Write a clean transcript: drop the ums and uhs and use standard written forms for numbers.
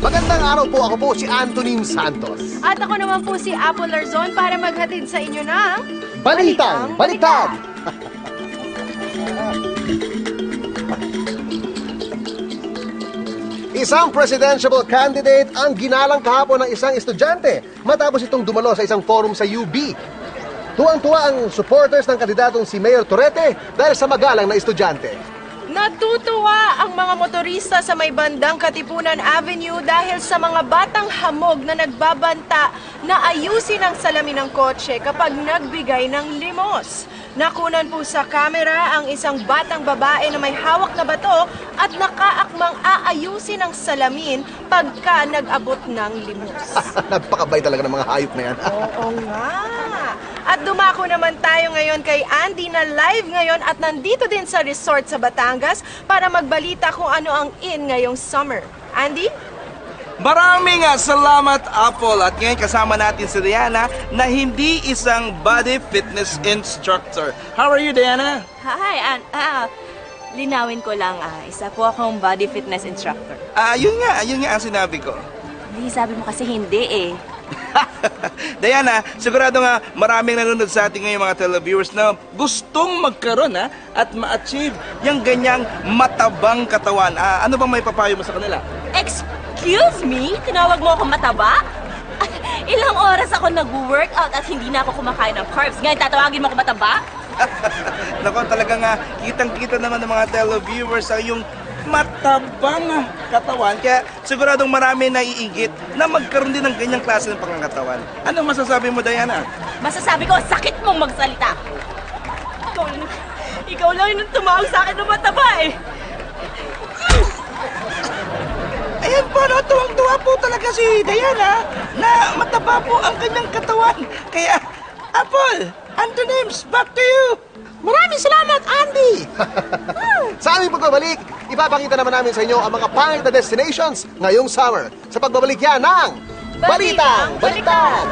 Magandang araw po, ako po si Antonin Santos. At ako naman po si Apple Larzon para maghatid sa inyo ng... Balitang Baliktad! Isang presidential candidate ang ginalang kahapon ng isang estudyante matapos itong dumalo sa isang forum sa UB. Tuwang-tuwa ang supporters ng kandidatong si Mayor Torrete dahil sa magalang na estudyante. Natutuwa ang mga motorista sa may bandang Katipunan Avenue dahil sa mga batang hamog na nagbabanta na ayusin ang salamin ng kotse kapag nagbigay ng limos. Nakunan po sa kamera ang isang batang babae na may hawak na bato at nakaakmang aayusin ang salamin pagka nag-abot ng limos. Napakabay talaga ng mga hayop na yan. Oo nga. At dumako naman tayo ngayon kay Andy na live ngayon at nandito din sa resort sa Batangas para magbalita kung ano ang in ngayong summer. Andy? Maraming salamat, Apple. At ngayon kasama natin si Diana na hindi isang body fitness instructor. How are you, Diana? Hi, linawin ko lang, isa po akong body fitness instructor. Yun nga ang sinabi ko. Hindi, sabi mo kasi hindi eh. Diana, sigurado nga maraming nanonood sa ating ngayong mga televiewers na gustong magkaroon at ma-achieve yung ganyang matabang katawan. Ano bang may papayo mo sa kanila? Excuse me? Tinawag mo akong mataba? Ilang oras ako nag-workout at hindi na ako kumakain ng carbs. Ngayon tatawagin mo ako mataba? Nako, talaga nga, kitang-kita naman ng mga televiewers ang yung matabang katawan. Kaya siguradong marami naiigit na magkaroon din ng ganyang klase ng pangangatawan. Ano masasabi mo, Diana? Masasabi ko, sakit mong magsalita. Ikaw lang yung tumawag sa akin ng mataba eh. Ayan po, no, tuwang-tuwa po talaga si Diana na mataba po ang kanyang katawan. Kaya, Apple, Antonyms, back to you! Maraming salamat, Andy! Sa aming pagbabalik, ipapakita naman namin sa inyo ang mga pangit na destinations ngayong summer. Sa pagbabalik yan ng Balitang Baliktad!